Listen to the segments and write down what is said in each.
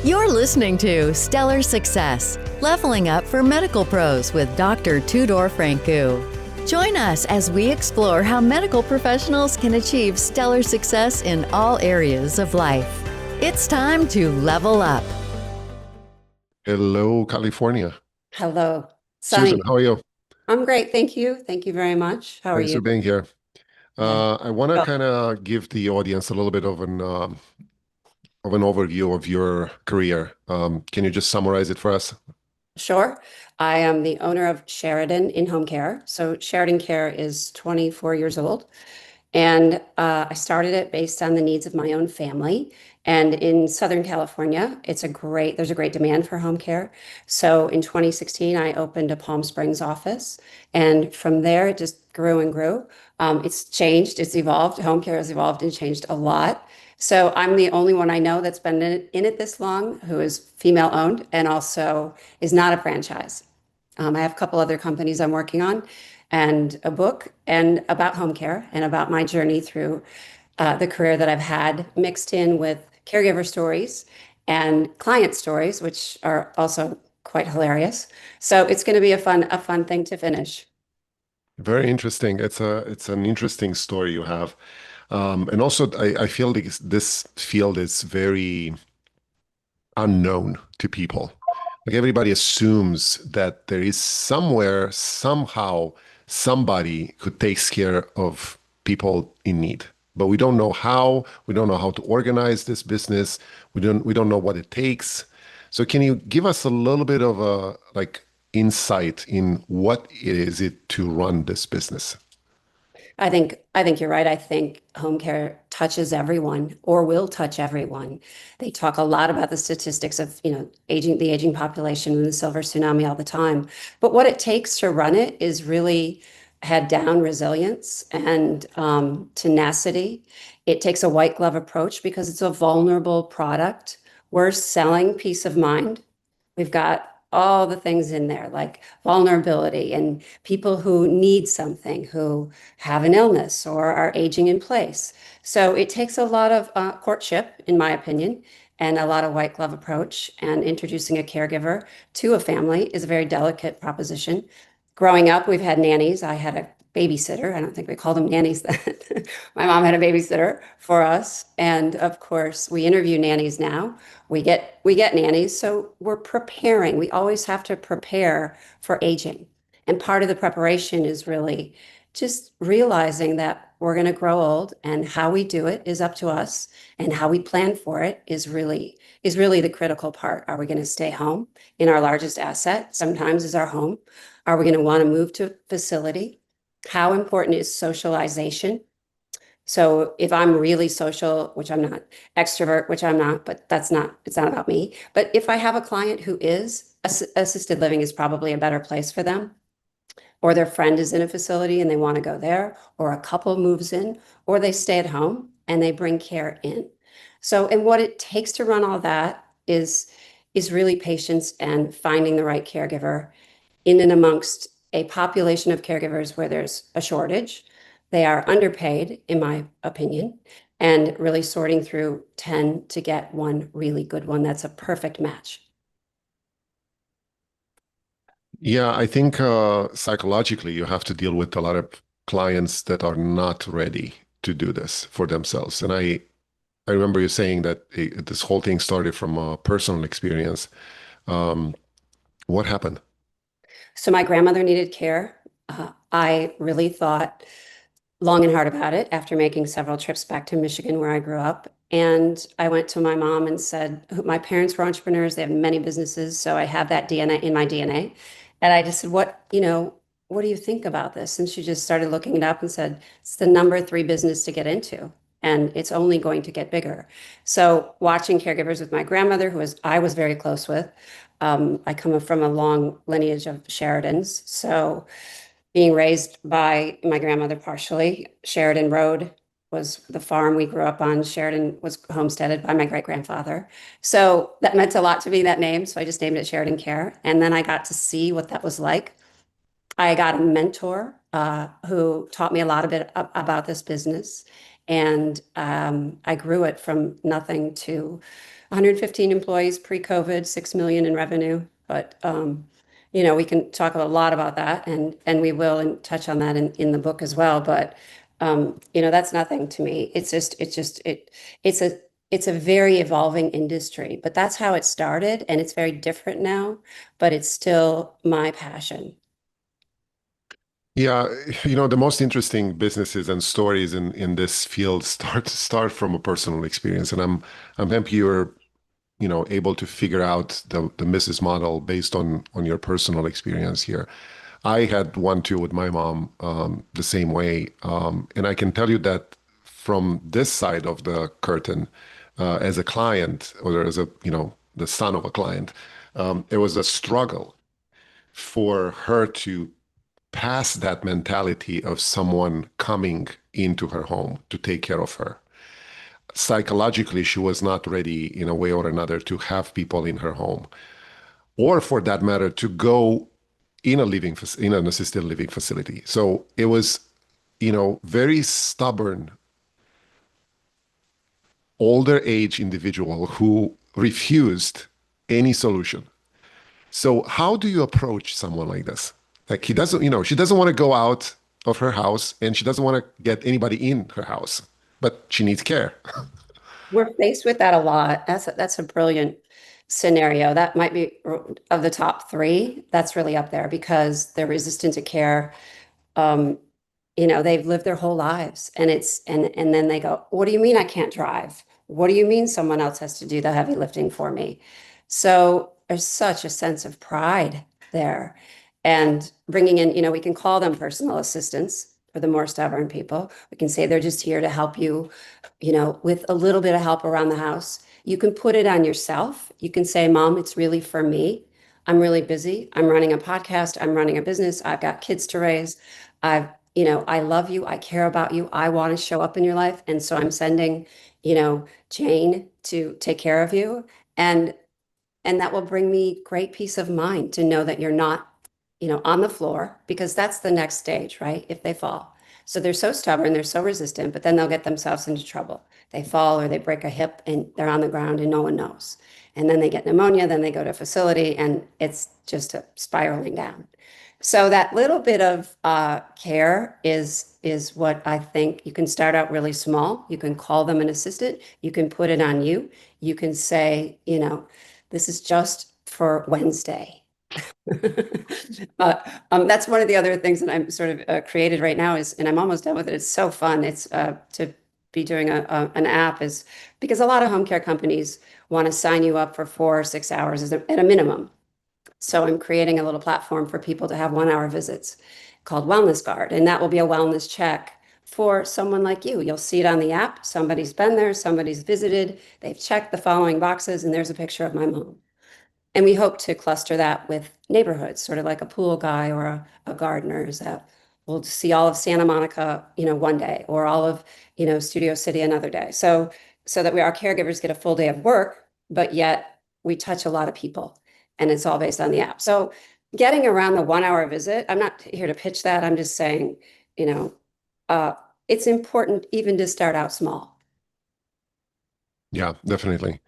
You're listening to Stellar Success, Leveling Up for Medical Pros with Dr. Tudor Francu. Join us as we explore how medical professionals can achieve stellar success in all areas of life. It's time to level up. Hello, California. Hello, Susan, Sunny. how are you? I'm great, thank you. Thank you very much. How are Thanks you? for being here. Yeah. I want to Oh, kind of give the audience a little bit of an overview of your career. Can you just summarize it for us? sure. I am the owner of Sheridan In-Home Care. So Sheridan Care is 24 years old. And I started it based on the needs of my own family. And in Southern California, there's a great demand for home care. So in 2016, I opened a Palm Springs office. And from there, it just grew and grew. It's changed, it's evolved. Home care has evolved and changed a lot. So I'm the only one I know that's been in it this long who is female owned and also is not a franchise. I have a couple other companies I'm working on and a book and about home care and about my journey through the career that I've had mixed in with caregiver stories and client stories, which are also quite hilarious. So it's going to be a fun thing to finish. Very interesting. It's an interesting story you have. And also, I feel like this field is very unknown to people. Like everybody assumes that there is somewhere, somehow, somebody who takes care of people in need. But we don't know how, we don't know how to organize this business. We don't know what it takes. So can you give us a little bit of a insight in what it is it to run this business? I think you're right. I think home care touches everyone or will touch everyone. They talk a lot about the statistics of, the aging population and the silver tsunami all the time. But what it takes to run it is really head down resilience and tenacity. It takes a white glove approach because it's a vulnerable product. We're selling peace of mind. We've got all the things in there, like vulnerability and people who need something, who have an illness or are aging in place. So it takes a lot of courtship, in my opinion, and a lot of white glove approach. And introducing a caregiver to a family is a very delicate proposition. Growing up, we've had nannies. I had a babysitter. I don't think we called them nannies then. My mom had a babysitter for us. And of course, we interview nannies now. We get nannies, so we're preparing. We always have to prepare for aging. And part of the preparation is really just realizing that we're going to grow old and how we do it is up to us and how we plan for it is really the critical part. Are we going to stay home in our largest asset? Sometimes is our home. Are we going to want to move to a facility? How important is socialization? So if I'm really social, which I'm not, extrovert, which I'm not, but it's not about me. But if I have a client who is, assisted living is probably a better place for them, or their friend is in a facility and they want to go there, or a couple moves in, or they stay at home and they bring care in. So, and what it takes to run all that is really patience and finding the right caregiver in and amongst a population of caregivers where there's a shortage. They are underpaid, in my opinion, and really sorting through 10 to get one really good one that's a perfect match. Yeah, I think psychologically you have to deal with a lot of clients that are not ready to do this for themselves. And I remember you saying that this whole thing started from a personal experience. Um, what happened? So my grandmother needed care. I really thought long and hard about it after making several trips back to Michigan, where I grew up. And I went to my mom and said, my parents were entrepreneurs. They have many businesses. So I have that DNA in my DNA. And I just said, what do you think about this? And she just started looking it up and said, it's the number three business to get into. And it's only going to get bigger. So watching caregivers with my grandmother, I was very close with, I come from a long lineage of Sheridans. So being raised by my grandmother partially. Sheridan Road was the farm we grew up on. Sheridan was homesteaded by my great grandfather. So that meant a lot to me, that name. So I just named it Sheridan Care. And then I got to see what that was like. I got a mentor who taught me a lot about this business. And I grew it from nothing to 115 employees pre-COVID, 6 million in revenue. But we can talk a lot about that, and we will and touch on that in the book as well. But that's nothing to me. It's a very evolving industry, but that's how it started, and it's very different now, but it's still my passion. Yeah, the most interesting businesses and stories in this field start from a personal experience, and I'm happy you're able to figure out the business model based on your personal experience here. I had one too with my mom, the same way, and I can tell you that from this side of the curtain, as a client or as the son of a client, it was a struggle for her to pass that mentality of someone coming into her home to take care of her. Psychologically, she was not ready in a way or another to have people in her home, or for that matter, to go in an assisted living facility. So it was, very stubborn, older age individual who refused any solution. So how do you approach someone like this? Like he doesn't, she doesn't want to go out of her house and she doesn't want to get anybody in her house, but she needs care. We're faced with that a lot. That's a brilliant scenario. That might be of the top three. That's really up there because they're resistant to care. Um, they've lived their whole lives, and then they go, "What do you mean I can't drive? What do you mean someone else has to do the heavy lifting for me?" So there's such a sense of pride there, and bringing in, we can call them personal assistants for the more stubborn people. We can say they're just here to help you with a little bit of help around the house. You can put it on yourself. You can say, Mom, it's really for me. I'm really busy. I'm running a podcast. I'm running a business. I've got kids to raise. I love you. I care about you. I want to show up in your life. And so I'm sending, Jane to take care of you. And and that will bring me great peace of mind to know that you're not, on the floor, because that's the next stage, right? If they fall. So they're so stubborn, they're so resistant, but then they'll get themselves into trouble. They fall or they break a hip and they're on the ground and no one knows. And then they get pneumonia, then they go to a facility and it's just spiraling down. So that little bit of care is what I think. You can start out really small. You can call them an assistant. You can put it on you. You can say, this is just for Wednesday. That's one of the other things that I'm sort of created right now and I'm almost done with it. It's so fun. It's to be doing an app is because a lot of home care companies want to sign you up for 4 or 6 hours at a minimum. So I'm creating a little platform for people to have 1-hour visits called Wellness Guard, and that will be a wellness check for someone like you. You'll see it on the app. Somebody's been there, somebody's visited, they've checked the following boxes, and there's a picture of my mom. And we hope to cluster that with neighborhoods, sort of like a pool guy or a gardener's that will see all of Santa Monica, one day, or all of, Studio City another day. So that our caregivers get a full day of work, but yet we touch a lot of people, and it's all based on the app. So getting around the 1-hour visit, I'm not here to pitch that. I'm just saying, you know, uh, it's important even to start out small. Yeah, definitely.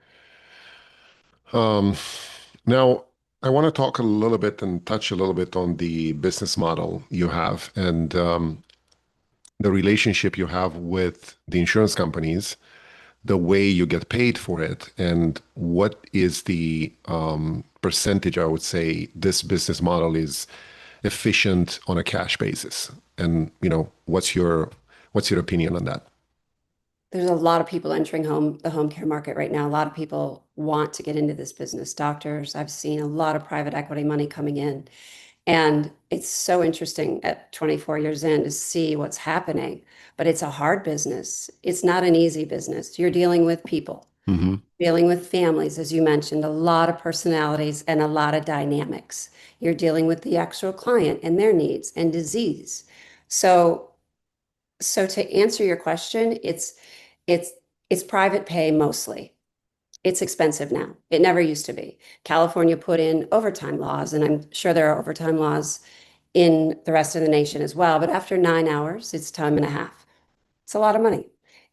Um, Now, I want to talk a little bit and touch a little bit on the business model you have and the relationship you have with the insurance companies, the way you get paid for it, and what is the percentage, I would say, this business model is efficient on a cash basis. And, what's your opinion on that? There's a lot of people entering the home care market right now. A lot of people want to get into this business. Doctors, I've seen a lot of private equity money coming in. And it's so interesting at 24 years in to see what's happening. But it's a hard business. It's not an easy business. You're dealing with people, Hmm. dealing with families, as you mentioned, a lot of personalities and a lot of dynamics. You're dealing with the actual client and their needs and disease. So, so to answer your question, it's it's private pay mostly. It's expensive now. It never used to be. California put in overtime laws, and I'm sure there are overtime laws in the rest of the nation as well. But after 9 hours, it's time and a half. It's a lot of money.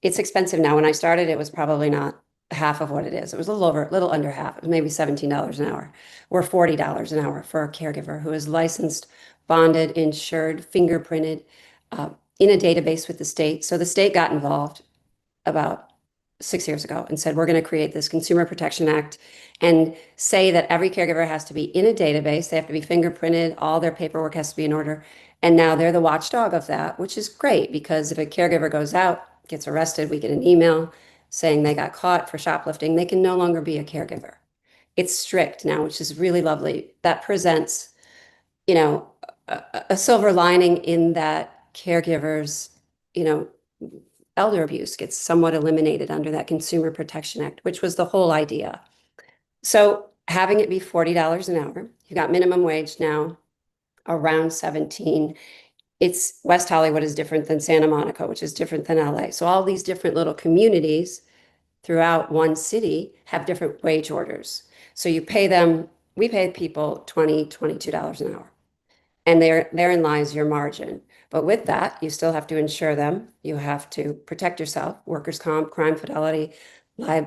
It's expensive now. When I started, it was probably not half of what it is. It was a little under half. It was maybe $17 an hour or $40 an hour for a caregiver who is licensed, bonded, insured, fingerprinted, uh, in a database with the state. So the state got involved about 6 years ago and said, we're going to create this Consumer Protection Act and say that every caregiver has to be in a database. They have to be fingerprinted. All their paperwork has to be in order. And now they're the watchdog of that, which is great because if a caregiver goes out, gets arrested, we get an email saying they got caught for shoplifting, they can no longer be a caregiver. It's strict now, which is really lovely. That presents, you know, a silver lining in that caregivers, you know, elder abuse gets somewhat eliminated under that Consumer Protection Act, which was the whole idea. So having it be $40 an hour, you got minimum wage now around 17. It's West Hollywood is different than Santa Monica, which is different than LA. So all these different little communities throughout one city have different wage orders. So you pay them, we pay people $20, $22 an hour. And therein lies your margin. But with that, you still have to insure them. You have to protect yourself, workers' comp, crime fidelity,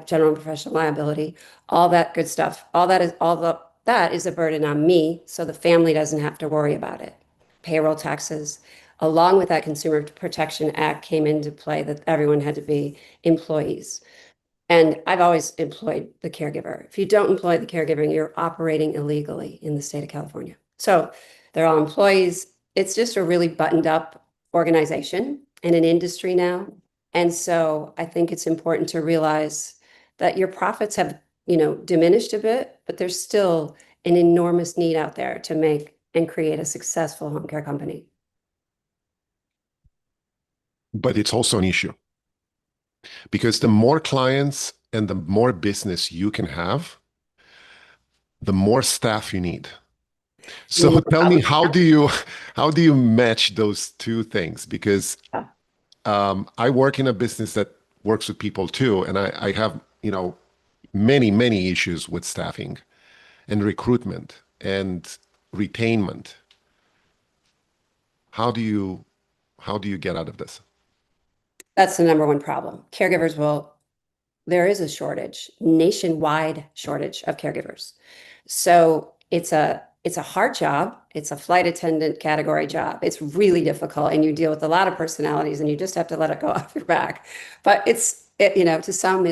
general and professional liability, all that good stuff. That is a burden on me, so the family doesn't have to worry about it. Payroll taxes, along with that Consumer Protection Act came into play that everyone had to be employees. And I've always employed the caregiver. If you don't employ the caregiver, you're operating illegally in the state of California. So they're all employees. It's just a really buttoned up organization and an industry now. And so I think it's important to realize that your profits have, diminished a bit, but there's still an enormous need out there to make and create a successful home care company. But it's also an issue because the more clients and the more business you can have, the more staff you need. So tell me, how do you match those two things? Because I work in a business that works with people too, and I have many issues with staffing and recruitment and retainment. How do you get out of this? That's the number one problem. There is a nationwide shortage of caregivers. So it's a hard job. It's a flight attendant category job. It's really difficult and you deal with a lot of personalities and you just have to let it go off your back. But to some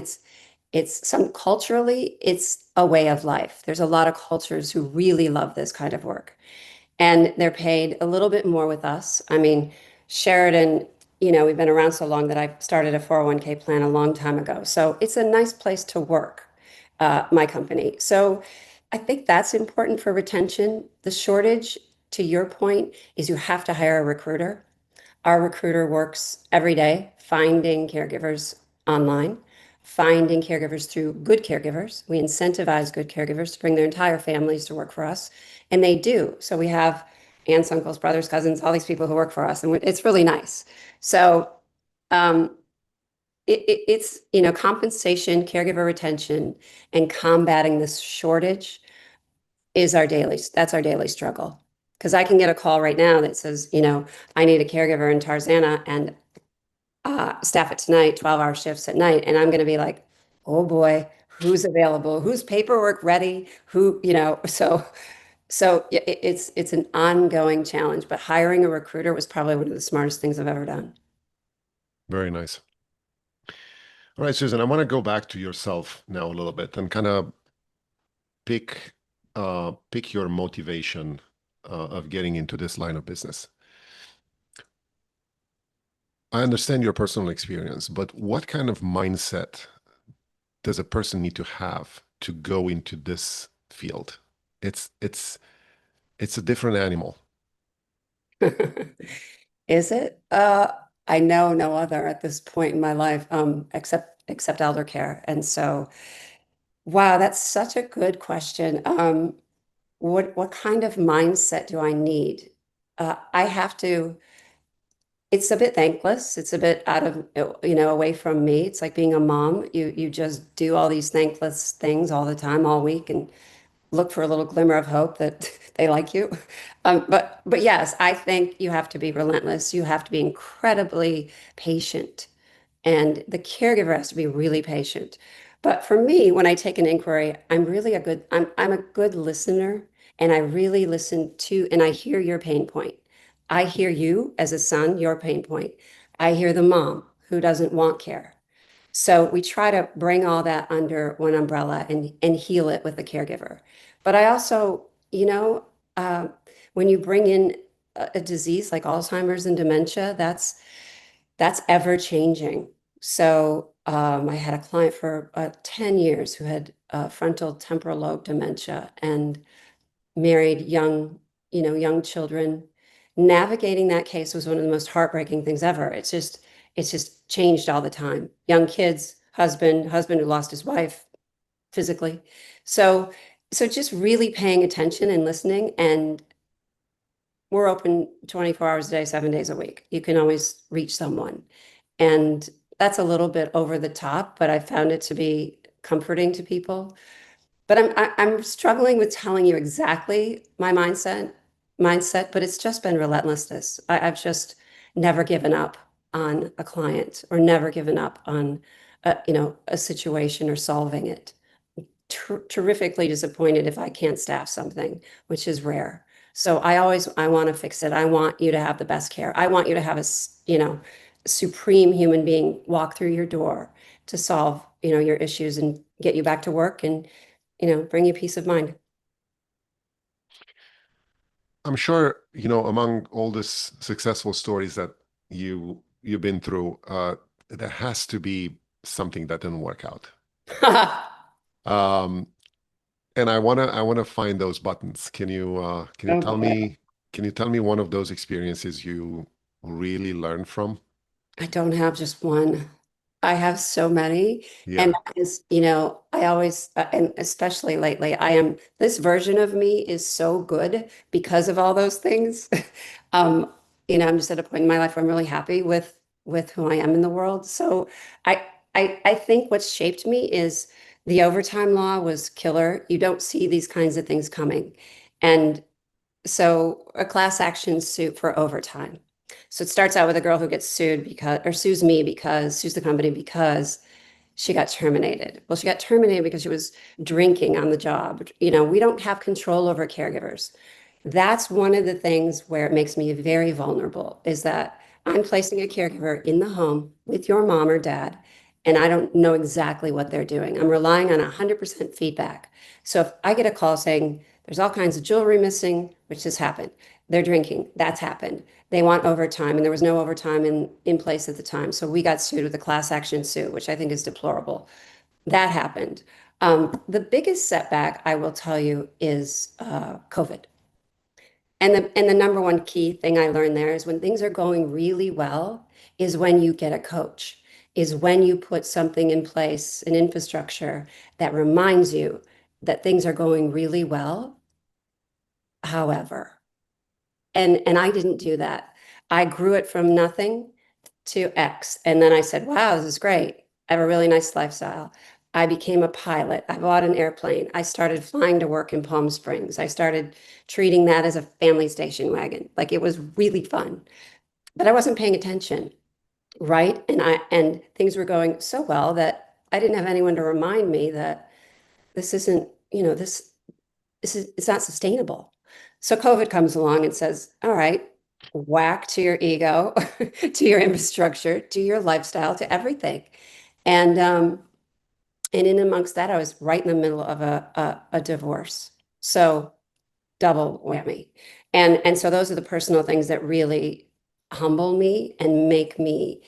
it's some culturally, it's a way of life. There's a lot of cultures who really love this kind of work and they're paid a little bit more with us. I mean, Sheridan, we've been around so long that I started a 401k plan a long time ago. So it's a nice place to work, my company. So I think that's important for retention. The shortage, to your point, is you have to hire a recruiter. Our recruiter works every day finding caregivers online, finding caregivers through good caregivers. We incentivize good caregivers to bring their entire families to work for us, and they do. So we have aunts, uncles, brothers, cousins, all these people who work for us, and it's really nice. So um, it's compensation, caregiver retention, and combating this shortage that's our daily struggle. Because I can get a call right now that says, I need a caregiver in Tarzana and staff it tonight, 12-hour shifts at night. And I'm going to be like, oh boy, who's available? Who's paperwork ready? It's an ongoing challenge, but hiring a recruiter was probably one of the smartest things I've ever done. Very nice. All right, Susan, I want to go back to yourself now a little bit and kind of pick your motivation of getting into this line of business. I understand your personal experience, but what kind of mindset does a person need to have to go into this field? It's a different animal. Is it? I know no other at this point in my life, except elder care. And so, wow, that's such a good question. What kind of mindset do I need? I have to. It's a bit thankless. It's a bit out of, away from me. It's like being a mom. You just do all these thankless things all the time, all week, and look for a little glimmer of hope that they like you. But yes, I think you have to be relentless. You have to be incredibly patient and the caregiver has to be really patient. But for me, when I take an inquiry, I'm a good listener, and I really listen to, and I hear your pain point. I hear you as a son, your pain point. I hear the mom who doesn't want care. So we try to bring all that under one umbrella and heal it with the caregiver. But I also, uh, when you bring in a disease like Alzheimer's and dementia, that's ever changing. So I had a client for 10 years who had frontal temporal lobe dementia and married young children. Navigating that case was one of the most heartbreaking things ever. It's just changed all the time. Young kids, husband who lost his wife physically. So so just really paying attention and listening, and we're open 24 hours a day, 7 days a week. You can always reach someone. And that's a little bit over the top, but I found it to be comforting to people. But I'm struggling with telling you exactly my mindset, but it's just been relentlessness. I've just never given up on a client or never given up on a situation or solving it. Terrifically disappointed if I can't staff something, which is rare. So I want to fix it. I want you to have the best care. I want you to have supreme human being walk through your door to solve, your issues and get you back to work and, bring you peace of mind. I'm sure, among all this successful stories that you've been through, there has to be something that didn't work out. Um, and I wanna find those buttons. Can you Oh tell boy. me one of those experiences you really learned from? I don't have just one. I have so many. And Yeah. that is, I always, and especially lately, this version of me is so good because of all those things. Um, I'm just at a point in my life where I'm really happy with who I am in the world. So I, I think what's shaped me is the overtime law was killer. You don't see these kinds of things coming. And so a class action suit for overtime. So it starts out with a girl who gets sued or sues the company because she got terminated. Well, she got terminated because she was drinking on the job. We don't have control over caregivers. That's one of the things where it makes me very vulnerable is that I'm placing a caregiver in the home with your mom or dad, and I don't know exactly what they're doing. I'm relying on 100% feedback. So if I get a call saying there's all kinds of jewelry missing, which has happened, they're drinking, that's happened. They want overtime, and there was no overtime in place at the time. So we got sued with a class action suit, which I think is deplorable. That happened. The biggest setback, I will tell you, is COVID. And the number one key thing I learned there is when things are going really well, is when you get a coach, is when you put something in place, an infrastructure that reminds you that things are going really well. However, and I didn't do that. I grew it from nothing to X. And then I said, wow, this is great. I have a really nice lifestyle. I became a pilot. I bought an airplane. I started flying to work in Palm Springs. I started treating that as a family station wagon. Like it was really fun, but I wasn't paying attention, right? And things were going so well that I didn't have anyone to remind me that this isn't, it's not sustainable. So COVID comes along and says, all right, whack to your ego, to your infrastructure, to your lifestyle, to everything. And in amongst that, I was right in the middle of a divorce. So double whammy. And so those are the personal things that really humble me and make me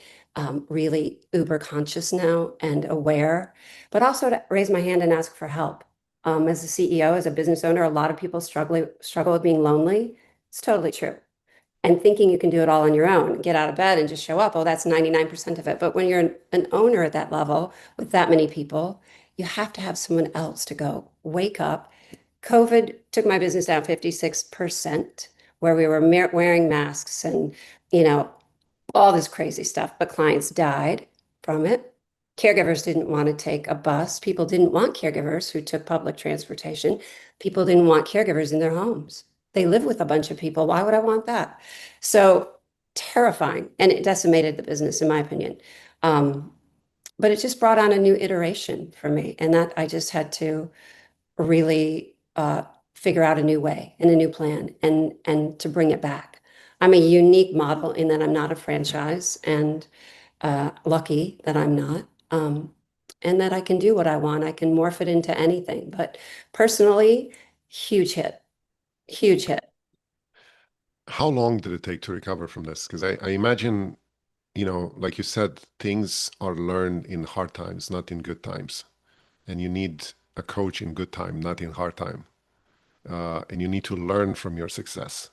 really uber conscious now and aware, but also to raise my hand and ask for help. As a CEO, as a business owner, a lot of people struggle with being lonely. It's totally true. And thinking you can do it all on your own, get out of bed and just show up. Oh, that's 99% of it. But when you're an owner at that level with that many people, you have to have someone else to go, wake up. COVID took my business down 56%, where we were wearing masks and, you know, all this crazy stuff, but clients died from it. Caregivers didn't want to take a bus. People didn't want caregivers who took public transportation. People didn't want caregivers in their homes. They live with a bunch of people. Why would I want that? So terrifying. And it decimated the business, in my opinion. Um, but it just brought on a new iteration for me, and that I just had to really figure out a new way and a new plan and to bring it back. I'm a unique model in that I'm not a franchise, and lucky that I'm not. And that I can do what I want. I can morph it into anything. But personally, huge hit, huge hit. How long did it take to recover from this? Because I imagine, like you said, things are learned in hard times, not in good times. And you need a coach in good time, not in hard time. And you need to learn from your success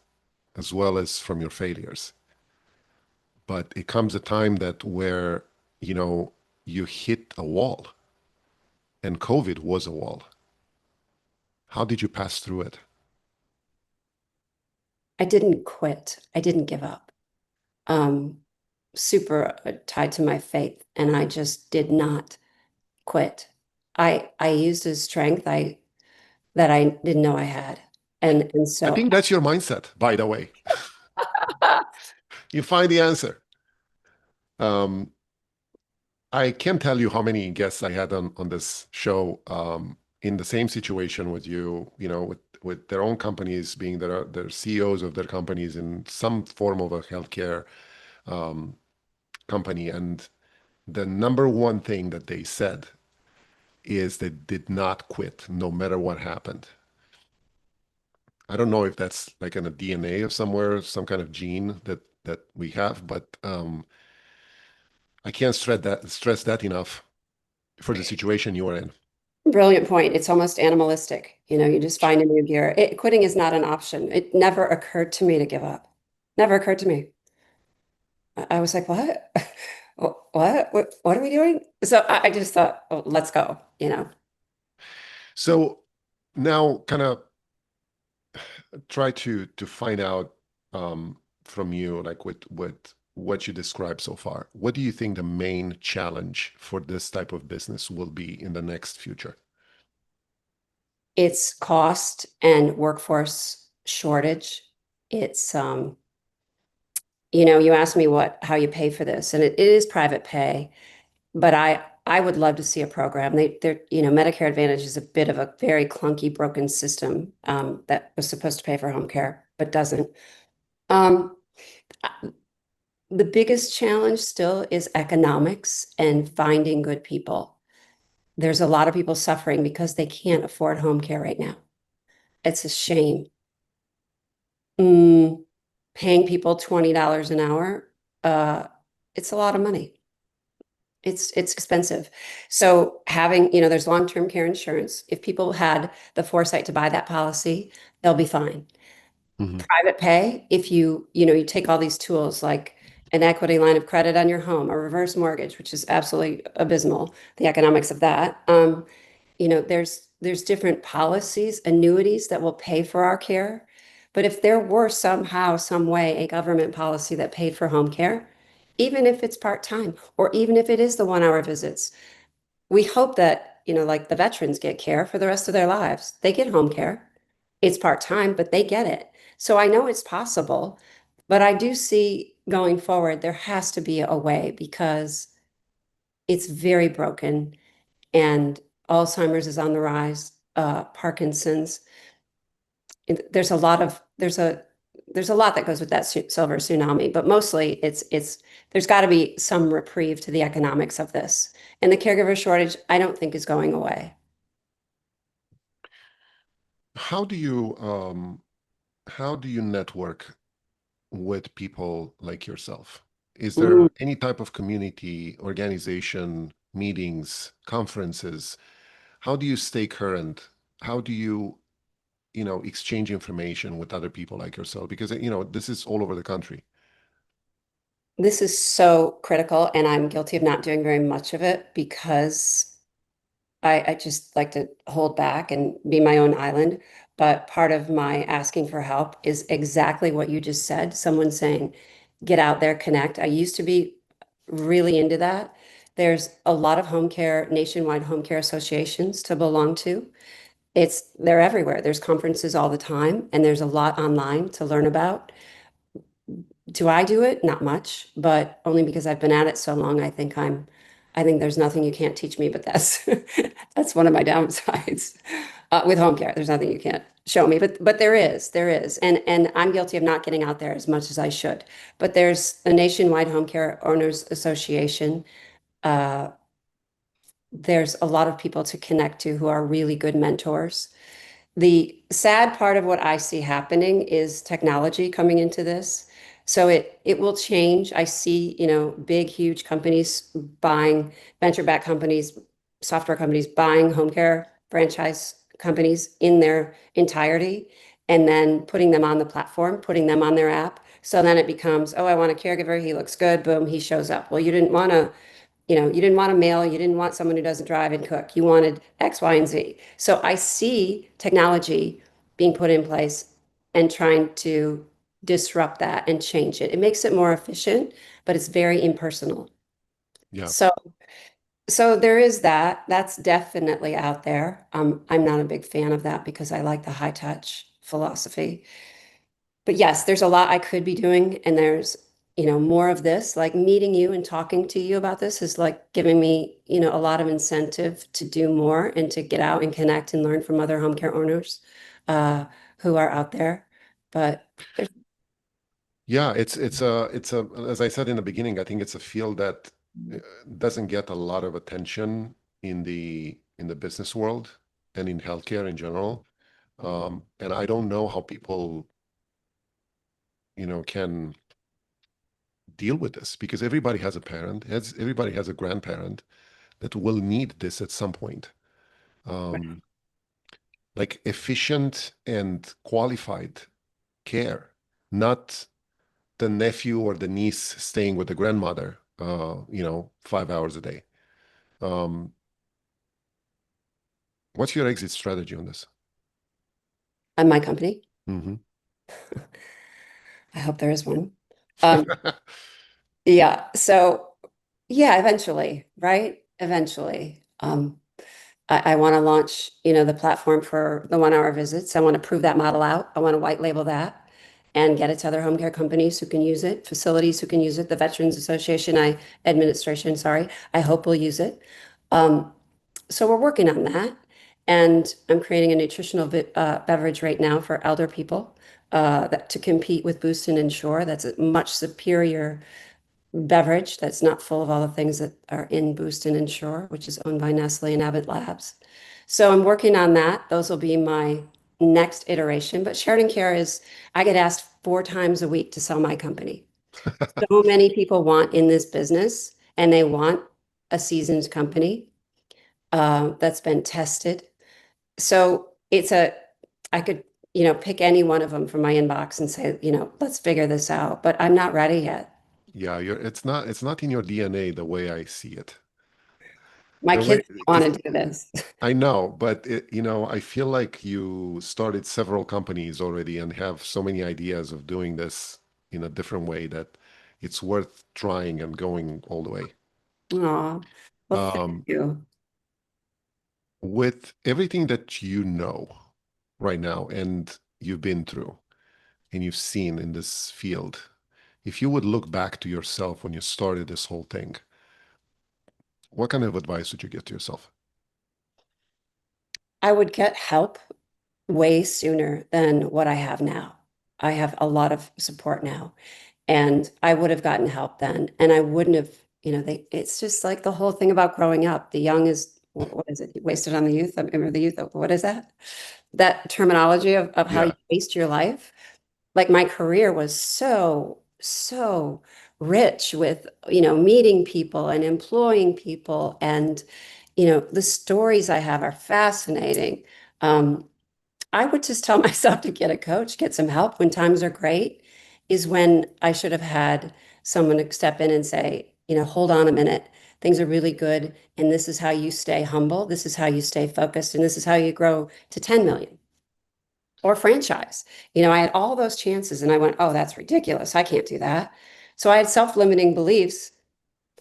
as well as from your failures. But it comes a time that where, you hit a wall, and COVID was a wall. How did you pass through it? I didn't quit. I didn't give up. Um, Super tied to my faith, and I just did not quit. I used a strength I that I didn't know I had. And I so think that's your mindset, by the way. You find the answer. Um, I can't tell you how many guests I had on this show in the same situation with you, with their own companies, being their CEOs of their companies in some form of a healthcare um, company. And the number one thing that they said is they did not quit no matter what happened. I don't know if that's like in a DNA of somewhere, some kind of gene that we have, but I can't stress that enough for the situation you are in. brilliant point. It's almost animalistic. You just find a new gear. Quitting is not an option. It never occurred to me to give up. Never occurred to me. I was like, what? What are we doing? So I just thought, oh, let's go. So now kind of try to find out from you, like with what you described so far. What do you think the main challenge for this type of business will be in the next future? It's cost and workforce shortage. It's you asked me how you pay for this, and it is private pay, but I would love to see a program. Medicare Advantage is a bit of a very clunky, broken system that was supposed to pay for home care, but doesn't. Um, the biggest challenge still is economics and finding good people. There's a lot of people suffering because they can't afford home care right now. It's a shame. Mm, Paying people $20 an hour, uh, it's a lot of money. It's expensive. So there's long-term care insurance. If people had the foresight to buy that policy, they'll be fine. Mhm. Private pay, if you take all these tools like an equity line of credit on your home, a reverse mortgage, which is absolutely abysmal, the economics of that. There's different policies, annuities that will pay for our care. But if there were somehow, some way, a government policy that paid for home care, even if it's part-time, or even if it is the 1 hour visits, we hope that, like the veterans get care for the rest of their lives. They get home care. It's part-time, but they get it. So I know it's possible, but I do see going forward, there has to be a way because it's very broken and Alzheimer's is on the rise, Parkinson's. There's a lot that goes with that silver tsunami, but mostly it's there's got to be some reprieve to the economics of this. And the caregiver shortage, I don't think is going away. How do you network with people like yourself? Is Mm. there any type of community, organization, meetings, conferences? How do you stay current? How do you, exchange information with other people like yourself? Because, this is all over the country. This is so critical, and I'm guilty of not doing very much of it because I just like to hold back and be my own island. But part of my asking for help is exactly what you just said. Someone saying, get out there, connect. I used to be really into that. There's a lot of nationwide home care associations to belong to. They're everywhere. There's conferences all the time, and there's a lot online to learn about. Do I do it? Not much, but only because I've been at it so long. I think there's nothing you can't teach me, but that's that's one of my downsides with home care. There's nothing you can't show me, but there is, and I'm guilty of not getting out there as much as I should. But there's a nationwide home care owners association. Uh, there's a lot of people to connect to who are really good mentors. The sad part of what I see happening is technology coming into this. So it will change. I see, big, huge companies buying venture-backed companies, software companies buying home care franchise companies in their entirety and then putting them on the platform, putting them on their app. So then it becomes, oh, I want a caregiver. He looks good. Boom, he shows up. Well, you didn't want a male, you didn't want someone who doesn't drive and cook. You wanted X, Y, and Z. So I see technology being put in place and trying to disrupt that and change it. It makes it more efficient, but it's very impersonal. Yeah. So so there is that. That's definitely out there. I'm not a big fan of that because I like the high touch philosophy. But yes, there's a lot I could be doing, and there's, more of this. Like meeting you and talking to you about this is like giving me, a lot of incentive to do more and to get out and connect and learn from other home care owners uh, who are out there. But there's, Yeah, it's a as I said in the beginning, I think it's a field that uh, doesn't get a lot of attention in the business world and in healthcare in general. And I don't know how people, can deal with this because everybody has a parent, everybody has a grandparent that will need this at some point. Um, like efficient and qualified care, not the nephew or the niece staying with the grandmother, 5 hours a day. Um, what's your exit strategy on this? on my company. Hmm. I hope there is one. Um, yeah. So yeah, eventually, right? Eventually. I want to launch, the platform for the 1 hour visits. I want to prove that model out. I want to white label that and get it to other home care companies who can use it, facilities who can use it, the Veterans Association, administration, sorry, I hope will use it. Um, so we're working on that. And I'm creating a nutritional beverage right now for elder people that to compete with Boost and Ensure. That's a much superior beverage that's not full of all the things that are in Boost and Ensure, which is owned by Nestle and Abbott Labs. So I'm working on that. Those will be my next iteration. But Sheridan Care is, I get asked 4 times a week to sell my company. So many people want in this business, and they want a seasoned company that's been tested. So I could, pick any one of them from my inbox and say, let's figure this out. But I'm not ready yet. Yeah, it's not in your DNA the way I see it. My The way kids want is to do this. I know, but I feel like you started several companies already and have so many ideas of doing this in a different way that it's worth trying and going all the way. Aw, well, thank Um, you. with everything that you know right now and you've been through and you've seen in this field, if you would look back to yourself when you started this whole thing, what kind of advice would you give to yourself? I would get help way sooner than what I have now. I have a lot of support now, and I would have gotten help then, and I wouldn't have, it's just like the whole thing about growing up. The young is, what is it? Wasted on the youth. I remember the youth. What is that? That terminology of how you Yeah, waste your life. Like my career was so, so rich with, meeting people and employing people. And, the stories I have are fascinating. Um, I would just tell myself to get a coach, get some help when times are great, is when I should have had someone to step in and say, hold on a minute. Things are really good. And this is how you stay humble. This is how you stay focused. And this is how you grow to 10 million or franchise. I had all those chances and I went, oh, that's ridiculous. I can't do that. So I had self-limiting beliefs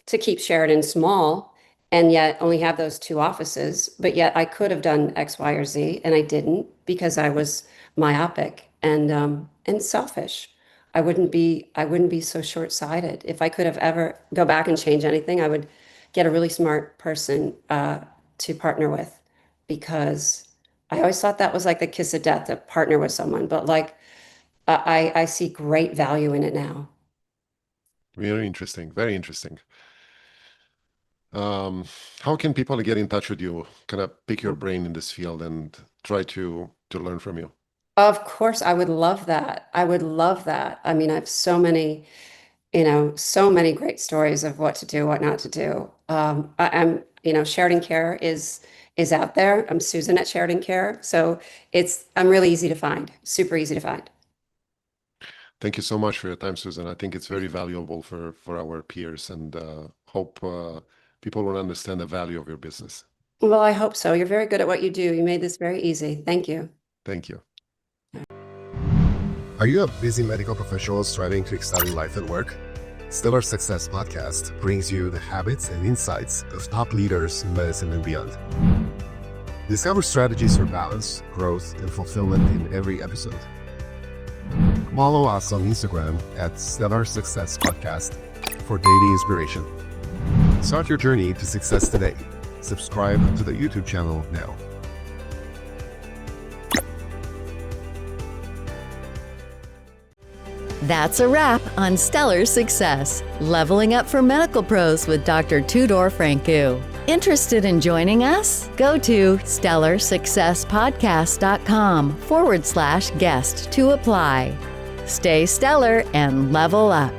to keep Sheridan small and yet only have those 2 offices. But yet I could have done X, Y, or Z, and I didn't because I was myopic and selfish. I wouldn't be so short-sighted. If I could have ever go back and change anything, I would get a really smart person to partner with, because I always thought that was like the kiss of death to partner with someone. But like I see great value in it now. Very interesting. Very interesting. How can people get in touch with you, kind of pick your brain in this field and try to learn from you? Of course, I would love that. I would love that. I mean, I have so many great stories of what to do, what not to do. Sheridan Care is out there. I'm Susan at Sheridan Care, so I'm really easy to find, super easy to find. Thank you so much for your time, Susan. I think it's very valuable for our peers, and hope people will understand the value of your business. Well, I hope so. You're very good at what you do. You made this very easy. Thank you. Thank you. Are you a busy medical professional striving to excel in life and work? Stellar Success Podcast brings you the habits and insights of top leaders in medicine and beyond. Discover strategies for balance, growth, and fulfillment in every episode. Follow us on Instagram at Stellar Success Podcast for daily inspiration. Start your journey to success today. Subscribe to the YouTube channel now. That's a wrap on Stellar Success, Leveling Up for Medical Pros with Dr. Tudor Francu. Interested in joining us? Go to stellarsuccesspodcast.com/guest to apply. Stay stellar and level up.